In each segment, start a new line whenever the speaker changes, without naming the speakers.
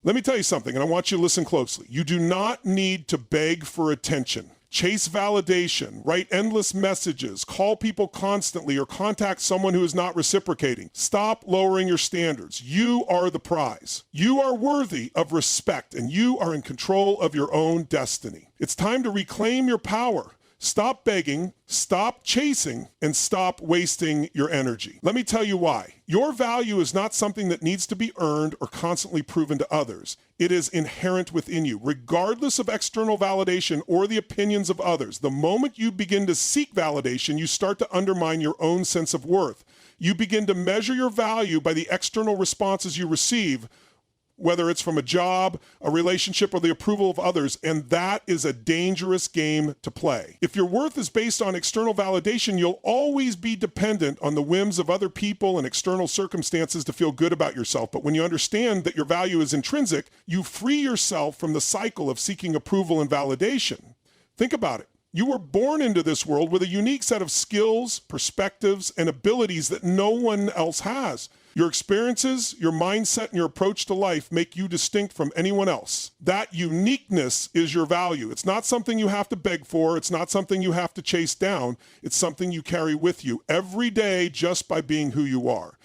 Let me tell you something, and I want you to listen closely. You do not need to beg for attention, chase validation, write endless messages, call people constantly, or contact someone who is not reciprocating. Stop lowering your standards. You are the prize. You are worthy of respect, and you are in control of your own destiny. It's time to reclaim your power. Stop begging, stop chasing, and stop wasting your energy. Let me tell you why. Your value is not something that needs to be earned or constantly proven to others. It is inherent within you, regardless of external validation or the opinions of others. The moment you begin to seek validation, you start to undermine your own sense of worth. You begin to measure your value by the external responses you receive, whether it's from a job, a relationship, or the approval of others, and that is a dangerous game to play. If your worth is based on external validation, you'll always be dependent on the whims of other people and external circumstances to feel good about yourself. But when you understand that your value is intrinsic, you free yourself from the cycle of seeking approval and validation. Think about it. You were born into this world with a unique set of skills, perspectives, and abilities that no one else has. Your experiences, your mindset, and your approach to life make you distinct from anyone else. That uniqueness is your value. It's not something you have to beg for. It's not something you have to chase down. It's something you carry with you every day just by being who you are.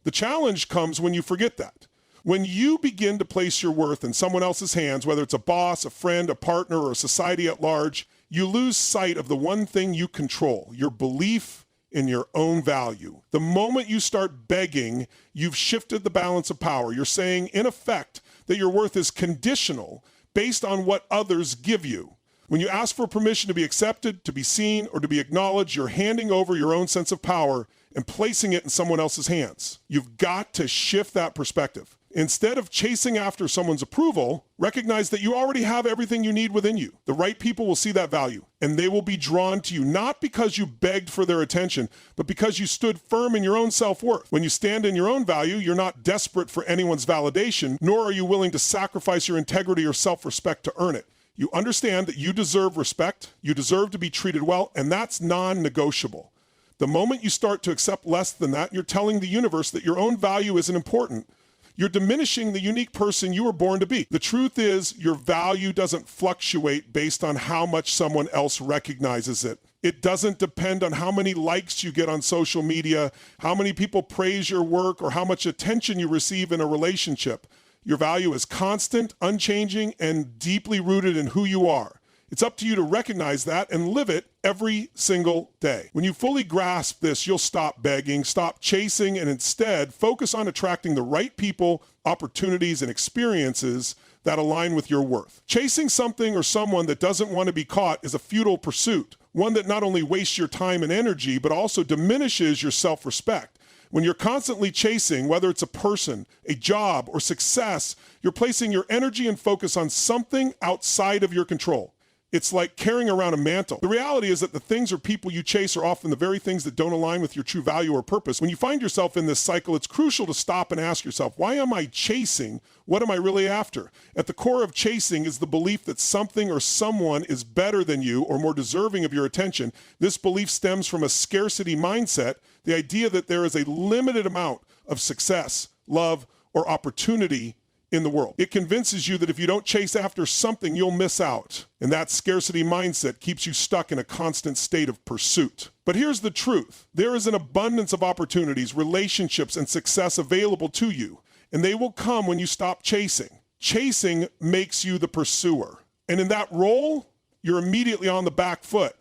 The challenge comes when you forget that. When you begin to place your worth in someone else's hands, whether it's a boss, a friend, a partner, or a society at large, you lose sight of the one thing you control, your belief in your own value. The moment you start begging, you've shifted the balance of power. You're saying, in effect, that your worth is conditional based on what others give you. When you ask for permission to be accepted, to be seen, or to be acknowledged, you're handing over your own sense of power and placing it in someone else's hands. You've got to shift that perspective. Instead of chasing after someone's approval, recognize that you already have everything you need within you. The right people will see that value, and they will be drawn to you, not because you begged for their attention, but because you stood firm in your own self-worth. When you stand in your own value, you're not desperate for anyone's validation, nor are you willing to sacrifice your integrity or self-respect to earn it. You understand that you deserve respect, you deserve to be treated well, and that's non-negotiable. The moment you start to accept less than that, you're telling the universe that your own value isn't important. You're diminishing the unique person you were born to be. The truth is, your value doesn't fluctuate based on how much someone else recognizes it. It doesn't depend on how many likes you get on social media, how many people praise your work, or how much attention you receive in a relationship. Your value is constant, unchanging, and deeply rooted in who you are. It's up to you to recognize that and live it every single day. When you fully grasp this, you'll stop begging, stop chasing, and instead focus on attracting the right people, opportunities, and experiences that align with your worth. Chasing something or someone that doesn't want to be caught is a futile pursuit, one that not only wastes your time and energy, but also diminishes your self-respect. When you're constantly chasing, whether it's a person, a job, or success, you're placing your energy and focus on something outside of your control. It's like carrying around a mantle. The reality is that the things or people you chase are often the very things that don't align with your true value or purpose. When you find yourself in this cycle, it's crucial to stop and ask yourself, why am I chasing? What am I really after? At the core of chasing is the belief that something or someone is better than you or more deserving of your attention. This belief stems from a scarcity mindset, the idea that there is a limited amount of success, love, or opportunity in the world. It convinces you that if you don't chase after something, you'll miss out. And that scarcity mindset keeps you stuck in a constant state of pursuit. But here's the truth. There is an abundance of opportunities, relationships, and success available to you, and they will come when you stop chasing. Chasing makes you the pursuer. And in that role, you're immediately on the back foot.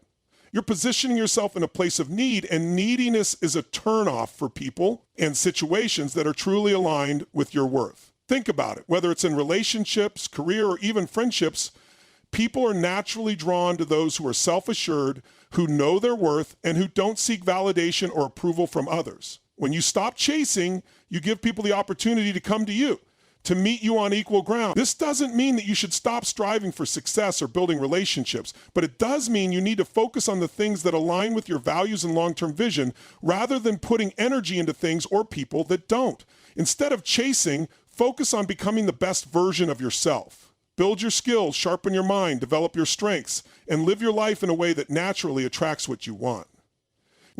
You're positioning yourself in a place of need, and neediness is a turnoff for people and situations that are truly aligned with your worth. Think about it. Whether it's in relationships, career, or even friendships, people are naturally drawn to those who are self-assured, who know their worth, and who don't seek validation or approval from others. When you stop chasing, you give people the opportunity to come to you, to meet you on equal ground. This doesn't mean that you should stop striving for success or building relationships, but it does mean you need to focus on the things that align with your values and long-term vision, rather than putting energy into things or people that don't. Instead of chasing, focus on becoming the best version of yourself. Build your skills, sharpen your mind, develop your strengths, and live your life in a way that naturally attracts what you want.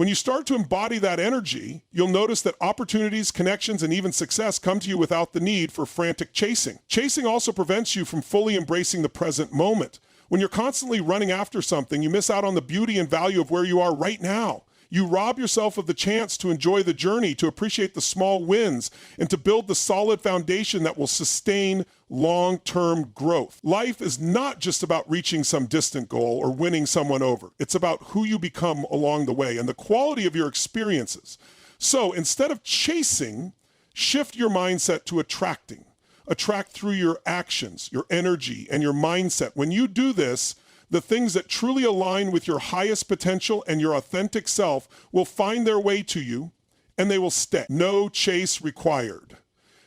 When you start to embody that energy, you'll notice that opportunities, connections, and even success come to you without the need for frantic chasing. Chasing also prevents you from fully embracing the present moment. When you're constantly running after something, you miss out on the beauty and value of where you are right now. You rob yourself of the chance to enjoy the journey, to appreciate the small wins, and to build the solid foundation that will sustain long-term growth. Life is not just about reaching some distant goal or winning someone over. It's about who you become along the way and the quality of your experiences. So instead of chasing, shift your mindset to attracting. Attract through your actions, your energy, and your mindset. When you do this, the things that truly align with your highest potential and your authentic self will find their way to you, and they will stay. No chase required.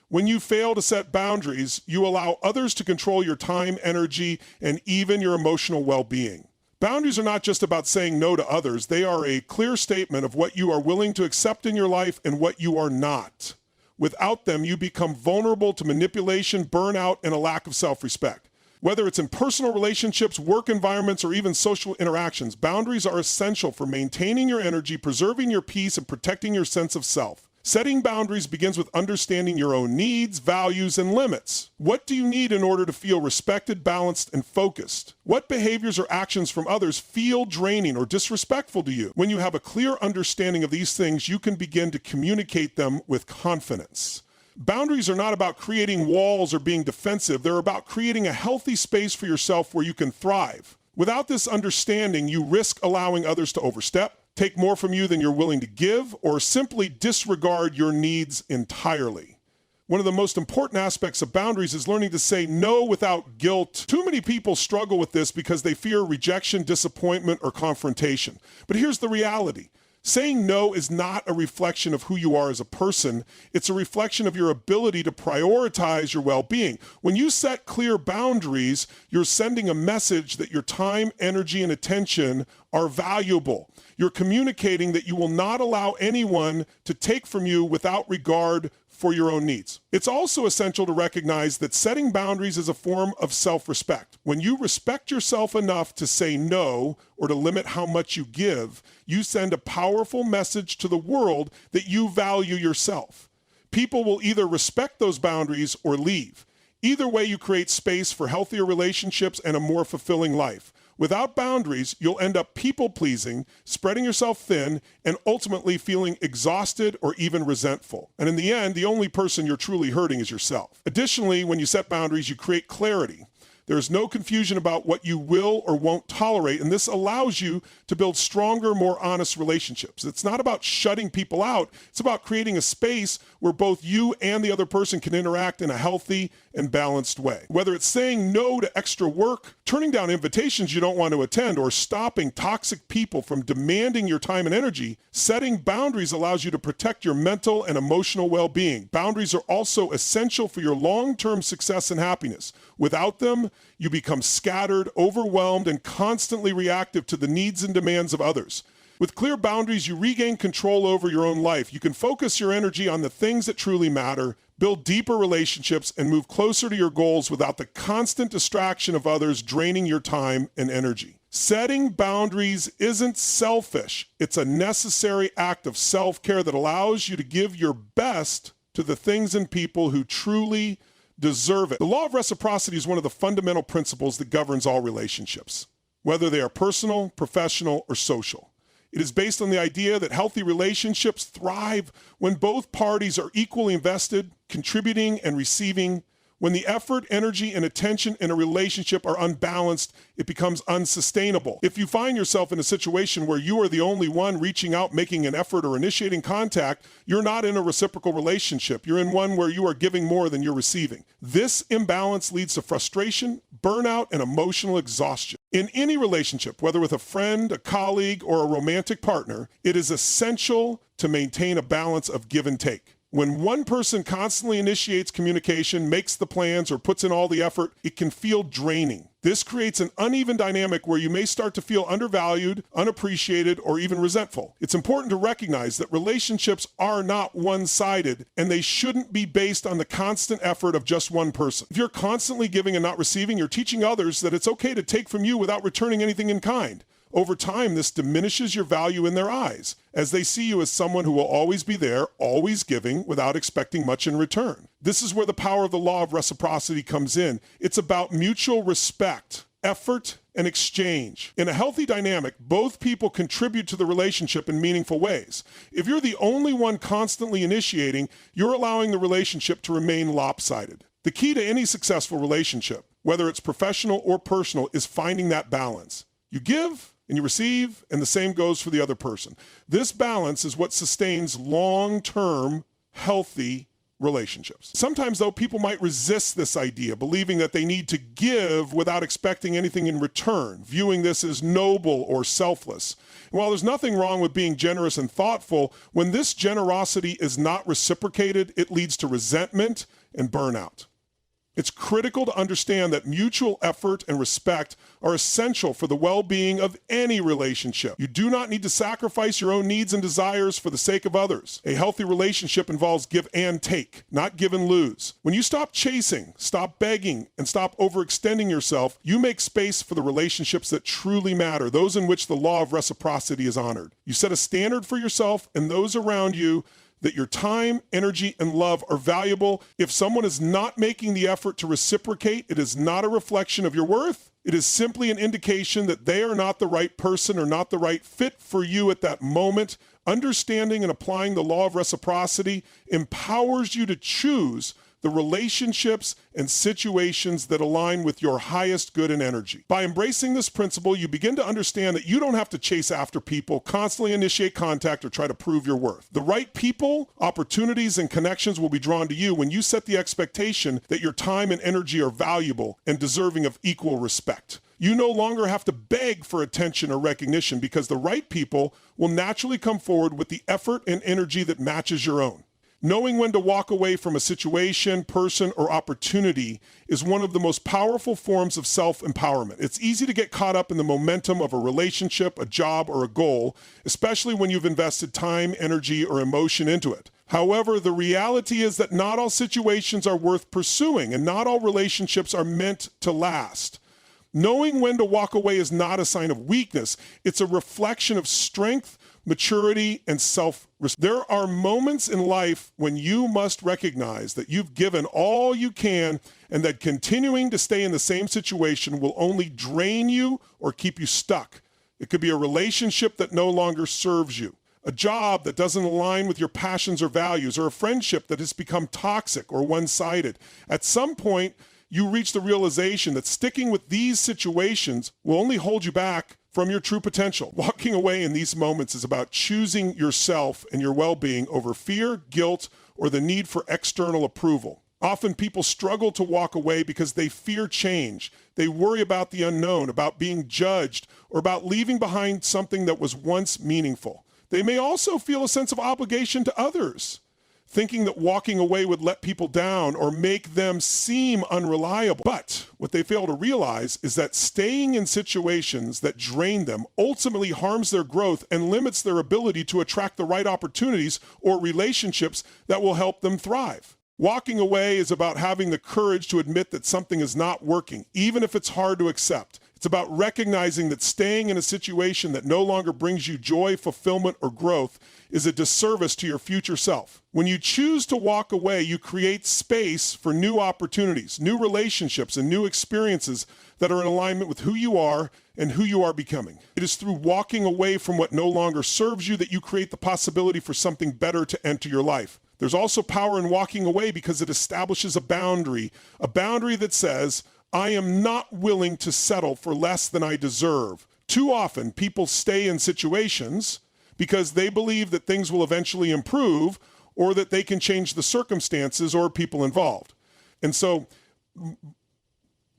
When you fail to set boundaries, you allow others to control your time, energy, and even your emotional well-being. Boundaries are not just about saying no to others. They are a clear statement of what you are willing to accept in your life and what you are not. Without them, you become vulnerable to manipulation, burnout, and a lack of self-respect. Whether it's in personal relationships, work environments, or even social interactions, boundaries are essential for maintaining your energy, preserving your peace, and protecting your sense of self. Setting boundaries begins with understanding your own needs, values, and limits. What do you need in order to feel respected, balanced, and focused? What behaviors or actions from others feel draining or disrespectful to you? When you have a clear understanding of these things, you can begin to communicate them with confidence. Boundaries are not about creating walls or being defensive. They're about creating a healthy space for yourself where you can thrive. Without this understanding, you risk allowing others to overstep, take more from you than you're willing to give, or simply disregard your needs entirely. One of the most important aspects of boundaries is learning to say no without guilt. Too many people struggle with this because they fear rejection, disappointment, or confrontation. But here's the reality. Saying no is not a reflection of who you are as a person. It's a reflection of your ability to prioritize your well-being. When you set clear boundaries, you're sending a message that your time, energy, and attention are valuable. You're communicating that you will not allow anyone to take from you without regard for your own needs. It's also essential to recognize that setting boundaries is a form of self-respect. When you respect yourself enough to say no or to limit how much you give, you send a powerful message to the world that you value yourself. People will either respect those boundaries or leave. Either way, you create space for healthier relationships and a more fulfilling life. Without boundaries, you'll end up people-pleasing, spreading yourself thin, and ultimately feeling exhausted or even resentful. And in the end, the only person you're truly hurting is yourself. Additionally, when you set boundaries, you create clarity. There is no confusion about what you will or won't tolerate, and this allows you to build stronger, more honest relationships. It's not about shutting people out. It's about creating a space where both you and the other person can interact in a healthy and balanced way. Whether it's saying no to extra work, turning down invitations you don't want to attend, or stopping toxic people from demanding your time and energy, setting boundaries allows you to protect your mental and emotional well-being. Boundaries are also essential for your long-term success and happiness. Without them, you become scattered, overwhelmed, and constantly reactive to the needs and demands of others. With clear boundaries, you regain control over your own life. You can focus your energy on the things that truly matter, build deeper relationships, and move closer to your goals without the constant distraction of others draining your time and energy. Setting boundaries isn't selfish. It's a necessary act of self-care that allows you to give your best to the things and people who truly deserve it. The law of reciprocity is one of the fundamental principles that governs all relationships, whether they are personal, professional, or social. It is based on the idea that healthy relationships thrive when both parties are equally invested, contributing and receiving. When the effort, energy, and attention in a relationship are unbalanced, it becomes unsustainable. If you find yourself in a situation where you are the only one reaching out, making an effort, or initiating contact, you're not in a reciprocal relationship. You're in one where you are giving more than you're receiving. This imbalance leads to frustration, burnout, and emotional exhaustion. In any relationship, whether with a friend, a colleague, or a romantic partner, it is essential to maintain a balance of give and take. When one person constantly initiates communication, makes the plans, or puts in all the effort, it can feel draining. This creates an uneven dynamic where you may start to feel undervalued, unappreciated, or even resentful. It's important to recognize that relationships are not one-sided, and they shouldn't be based on the constant effort of just one person. If you're constantly giving and not receiving, you're teaching others that it's okay to take from you without returning anything in kind. Over time, this diminishes your value in their eyes, as they see you as someone who will always be there, always giving, without expecting much in return. This is where the power of the law of reciprocity comes in. It's about mutual respect, effort, and exchange. In a healthy dynamic, both people contribute to the relationship in meaningful ways. If you're the only one constantly initiating, you're allowing the relationship to remain lopsided. The key to any successful relationship, whether it's professional or personal, is finding that balance. You give and you receive, and the same goes for the other person. This balance is what sustains long-term, healthy relationships. Sometimes, though, people might resist this idea, believing that they need to give without expecting anything in return, viewing this as noble or selfless. And while there's nothing wrong with being generous and thoughtful, when this generosity is not reciprocated, it leads to resentment and burnout. It's critical to understand that mutual effort and respect are essential for the well-being of any relationship. You do not need to sacrifice your own needs and desires for the sake of others. A healthy relationship involves give and take, not give and lose. When you stop chasing, stop begging, and stop overextending yourself, you make space for the relationships that truly matter, those in which the law of reciprocity is honored. You set a standard for yourself and those around you that your time, energy, and love are valuable. If someone is not making the effort to reciprocate, it is not a reflection of your worth. It is simply an indication that they are not the right person or not the right fit for you at that moment. Understanding and applying the law of reciprocity empowers you to choose the relationships and situations that align with your highest good and energy. By embracing this principle, you begin to understand that you don't have to chase after people, constantly initiate contact, or try to prove your worth. The right people, opportunities, and connections will be drawn to you when you set the expectation that your time and energy are valuable and deserving of equal respect. You no longer have to beg for attention or recognition because the right people will naturally come forward with the effort and energy that matches your own. Knowing when to walk away from a situation, person, or opportunity is one of the most powerful forms of self-empowerment. It's easy to get caught up in the momentum of a relationship, a job, or a goal, especially when you've invested time, energy, or emotion into it. However, the reality is that not all situations are worth pursuing, and not all relationships are meant to last. Knowing when to walk away is not a sign of weakness. It's a reflection of strength, maturity, and self-respect. There are moments in life when you must recognize that you've given all you can and that continuing to stay in the same situation will only drain you or keep you stuck. It could be a relationship that no longer serves you, a job that doesn't align with your passions or values, or a friendship that has become toxic or one-sided. At some point, you reach the realization that sticking with these situations will only hold you back from your true potential. Walking away in these moments is about choosing yourself and your well-being over fear, guilt, or the need for external approval. Often people struggle to walk away because they fear change. They worry about the unknown, about being judged, or about leaving behind something that was once meaningful. They may also feel a sense of obligation to others, thinking that walking away would let people down or make them seem unreliable. But what they fail to realize is that staying in situations that drain them ultimately harms their growth and limits their ability to attract the right opportunities or relationships that will help them thrive. Walking away is about having the courage to admit that something is not working, even if it's hard to accept. It's about recognizing that staying in a situation that no longer brings you joy, fulfillment, or growth is a disservice to your future self. When you choose to walk away, you create space for new opportunities, new relationships, and new experiences that are in alignment with who you are and who you are becoming. It is through walking away from what no longer serves you that you create the possibility for something better to enter your life. There's also power in walking away because it establishes a boundary that says, I am not willing to settle for less than I deserve. Too often, people stay in situations because they believe that things will eventually improve or that they can change the circumstances or people involved. And so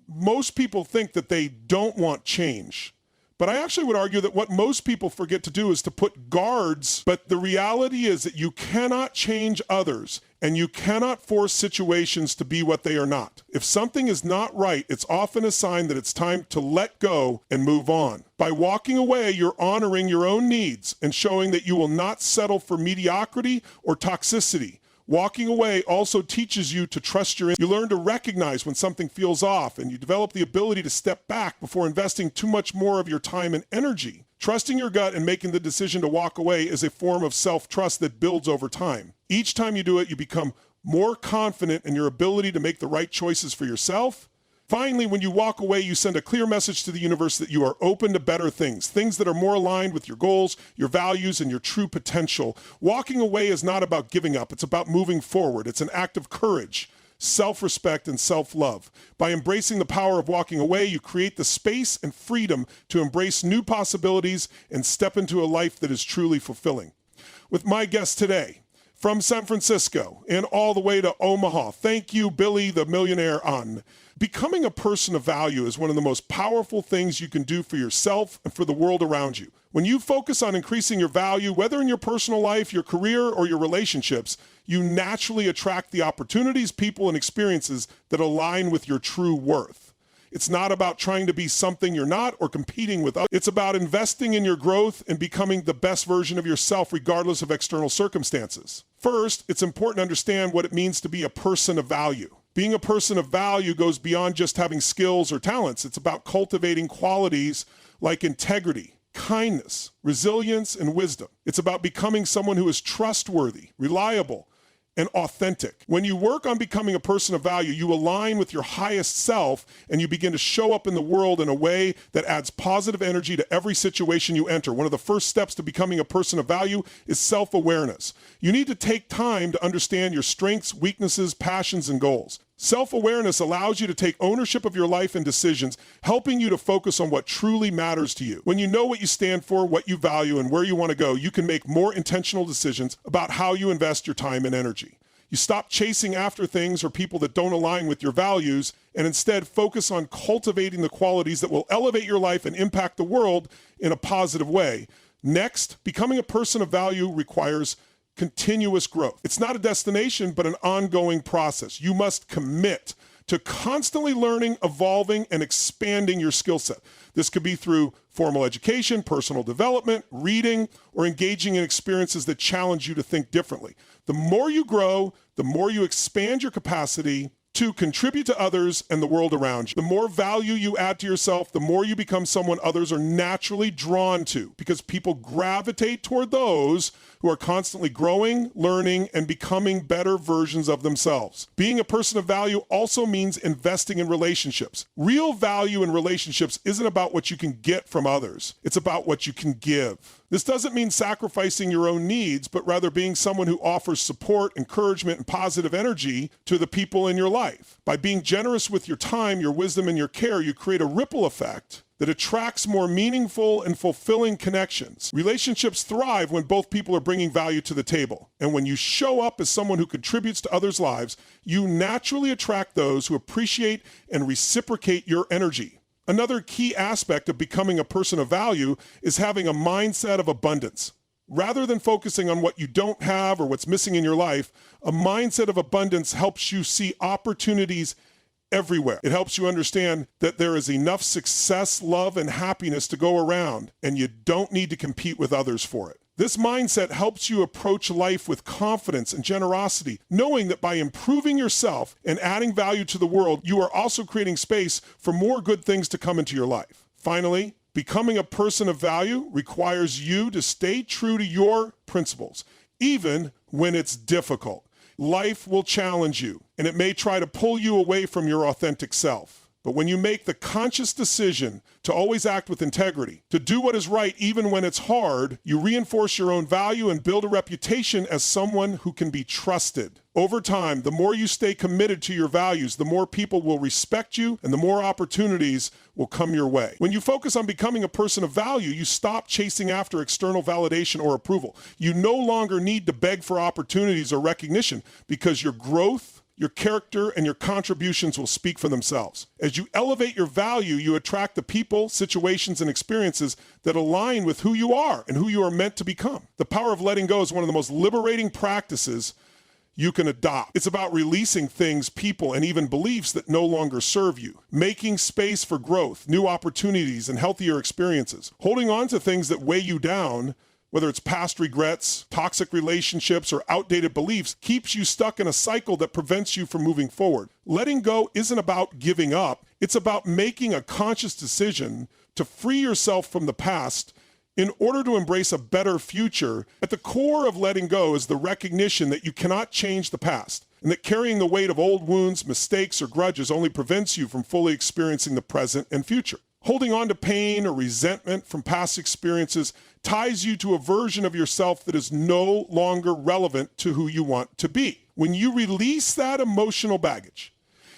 most people think that they don't want change. But I actually would argue that what most people forget to do is to put guards. But the reality is that you cannot change others and you cannot force situations to be what they are not. If something is not right, it's often a sign that it's time to let go and move on. By walking away, you're honoring your own needs and showing that you will not settle for mediocrity or toxicity. Walking away also teaches you to trust you learn to recognize when something feels off, and you develop the ability to step back before investing too much more of your time and energy. Trusting your gut and making the decision to walk away is a form of self-trust that builds over time. Each time you do it, you become more confident in your ability to make the right choices for yourself. Finally, when you walk away, you send a clear message to the universe that you are open to better things, things that are more aligned with your goals, your values, and your true potential. Walking away is not about giving up. It's about moving forward. It's an act of courage, self-respect, and self-love. By embracing the power of walking away, you create the space and freedom to embrace new possibilities and step into a life that is truly fulfilling. With my guest today, from San Francisco and all the way to Omaha, thank you, Billy the Millionaire On. Becoming a person of value is one of the most powerful things you can do for yourself and for the world around you. When you focus on increasing your value, whether in your personal life, your career, or your relationships, you naturally attract the opportunities, people, and experiences that align with your true worth. It's not about trying to be something you're not or competing with others. It's about investing in your growth and becoming the best version of yourself regardless of external circumstances. First, it's important to understand what it means to be a person of value. Being a person of value goes beyond just having skills or talents. It's about cultivating qualities like integrity, kindness, resilience, and wisdom. It's about becoming someone who is trustworthy, reliable, and authentic. When you work on becoming a person of value, you align with your highest self and you begin to show up in the world in a way that adds positive energy to every situation you enter. One of the first steps to becoming a person of value is self-awareness. You need to take time to understand your strengths, weaknesses, passions, and goals. Self-awareness allows you to take ownership of your life and decisions, helping you to focus on what truly matters to you. When you know what you stand for, what you value, and where you want to go, you can make more intentional decisions about how you invest your time and energy. You stop chasing after things or people that don't align with your values and instead focus on cultivating the qualities that will elevate your life and impact the world in a positive way. Next, becoming a person of value requires continuous growth. It's not a destination, but an ongoing process. You must commit to constantly learning, evolving, and expanding your skill set. This could be through formal education, personal development, reading, or engaging in experiences that challenge you to think differently. The more you grow, the more you expand your capacity to contribute to others and the world around you. The more value you add to yourself, the more you become someone others are naturally drawn to, because people gravitate toward those who are constantly growing, learning, and becoming better versions of themselves. Being a person of value also means investing in relationships. Real value in relationships isn't about what you can get from others. It's about what you can give. This doesn't mean sacrificing your own needs, but rather being someone who offers support, encouragement, and positive energy to the people in your life. By being generous with your time, your wisdom, and your care, you create a ripple effect that attracts more meaningful and fulfilling connections. Relationships thrive when both people are bringing value to the table. And when you show up as someone who contributes to others' lives, you naturally attract those who appreciate and reciprocate your energy. Another key aspect of becoming a person of value is having a mindset of abundance. Rather than focusing on what you don't have or what's missing in your life, a mindset of abundance helps you see opportunities everywhere. It helps you understand that there is enough success, love, and happiness to go around, and you don't need to compete with others for it. This mindset helps you approach life with confidence and generosity, knowing that by improving yourself and adding value to the world, you are also creating space for more good things to come into your life. Finally, becoming a person of value requires you to stay true to your principles, even when it's difficult. Life will challenge you, and it may try to pull you away from your authentic self. But when you make the conscious decision to always act with integrity, to do what is right even when it's hard, you reinforce your own value and build a reputation as someone who can be trusted. Over time, the more you stay committed to your values, the more people will respect you and the more opportunities will come your way. When you focus on becoming a person of value, you stop chasing after external validation or approval. You no longer need to beg for opportunities or recognition because your growth, your character, and your contributions will speak for themselves. As you elevate your value, you attract the people, situations, and experiences that align with who you are and who you are meant to become. The power of letting go is one of the most liberating practices you can adopt. It's about releasing things, people, and even beliefs that no longer serve you, making space for growth, new opportunities, and healthier experiences. Holding on to things that weigh you down, whether it's past regrets, toxic relationships, or outdated beliefs, keeps you stuck in a cycle that prevents you from moving forward. Letting go isn't about giving up. It's about making a conscious decision to free yourself from the past In order to embrace a better future, at the core of letting go is the recognition that you cannot change the past, and that carrying the weight of old wounds, mistakes, or grudges only prevents you from fully experiencing the present and future. Holding on to pain or resentment from past experiences ties you to a version of yourself that is no longer relevant to who you want to be. When you release that emotional baggage,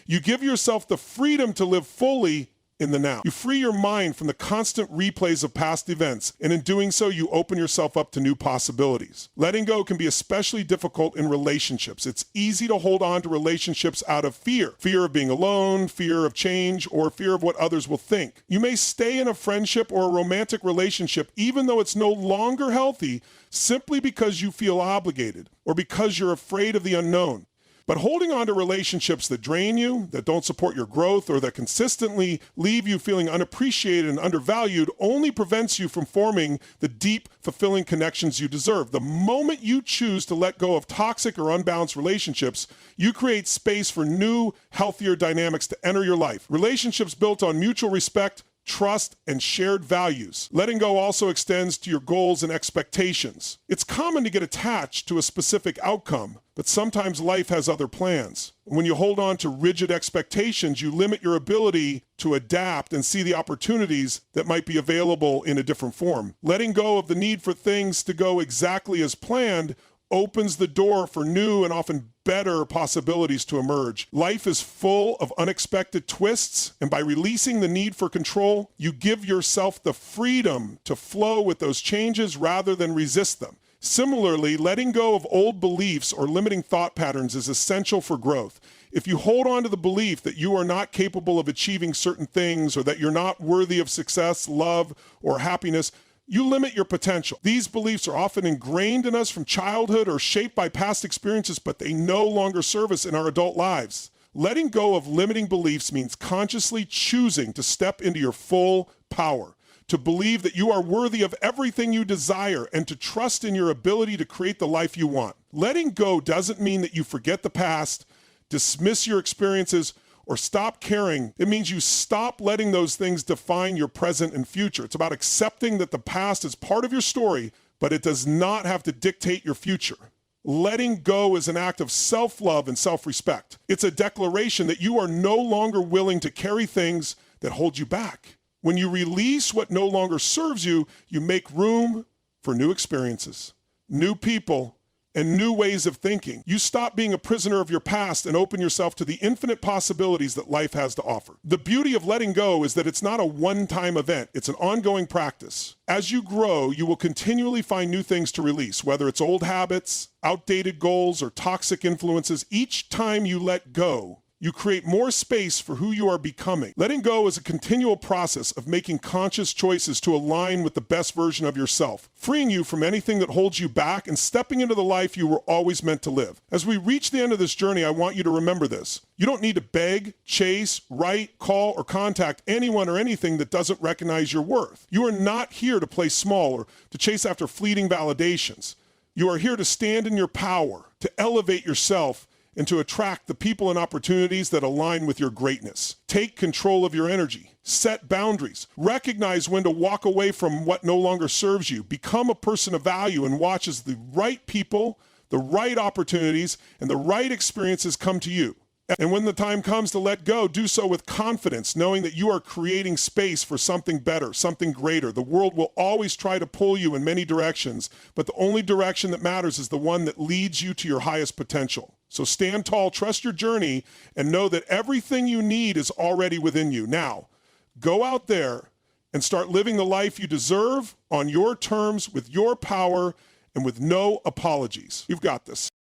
you give yourself the freedom to live fully in the now. You free your mind from the constant replays of past events, and in doing so, you open yourself up to new possibilities. Letting go can be especially difficult in relationships. It's easy to hold on to relationships out of fear. Fear of being alone, fear of change, or fear of what others will think. You may stay in a friendship or a romantic relationship even though it's no longer healthy, simply because you feel obligated or because you're afraid of the unknown. But holding on to relationships that drain you, that don't support your growth, or that consistently leave you feeling unappreciated and undervalued only prevents you from forming the deep, fulfilling connections you deserve. The moment you choose to let go of toxic or unbalanced relationships, you create space for new, healthier dynamics to enter your life. Relationships built on mutual respect, trust, and shared values. Letting go also extends to your goals and expectations. It's common to get attached to a specific outcome, but sometimes life has other plans. When you hold on to rigid expectations, you limit your ability to adapt and see the opportunities that might be available in a different form. Letting go of the need for things to go exactly as planned opens the door for new and often better possibilities to emerge. Life is full of unexpected twists, and by releasing the need for control, you give yourself the freedom to flow with those changes rather than resist them. Similarly, letting go of old beliefs or limiting thought patterns is essential for growth. If you hold on to the belief that you are not capable of achieving certain things, or that you're not worthy of success, love, or happiness, you limit your potential. These beliefs are often ingrained in us from childhood or shaped by past experiences, but they no longer serve us in our adult lives. Letting go of limiting beliefs means consciously choosing to step into your full power, to believe that you are worthy of everything you desire, and to trust in your ability to create the life you want. Letting go doesn't mean that you forget the past, dismiss your experiences, or stop caring. It means you stop letting those things define your present and future. It's about accepting that the past is part of your story, but it does not have to dictate your future. Letting go is an act of self-love and self-respect. It's a declaration that you are no longer willing to carry things that hold you back. When you release what no longer serves you, you make room for new experiences, new people, and new ways of thinking. You stop being a prisoner of your past and open yourself to the infinite possibilities that life has to offer. The beauty of letting go is that it's not a one-time event. It's an ongoing practice. As you grow, you will continually find new things to release, whether it's old habits, outdated goals, or toxic influences. Each time you let go, you create more space for who you are becoming. Letting go is a continual process of making conscious choices to align with the best version of yourself, freeing you from anything that holds you back and stepping into the life you were always meant to live. As we reach the end of this journey, I want you to remember this. You don't need to beg, chase, write, call, or contact anyone or anything that doesn't recognize your worth. You are not here to play small or to chase after fleeting validations. You are here to stand in your power, to elevate yourself, and to attract the people and opportunities that align with your greatness. Take control of your energy. Set boundaries. Recognize when to walk away from what no longer serves you. Become a person of value and watch as the right people, the right opportunities, and the right experiences come to you. And when the time comes to let go, do so with confidence, knowing that you are creating space for something better, something greater. The world will always try to pull you in many directions, but the only direction that matters is the one that leads you to your highest potential. So stand tall, trust your journey, and know that everything you need is already within you. Now, go out there and start living the life you deserve on your terms, with your power, and with no apologies. You've got this.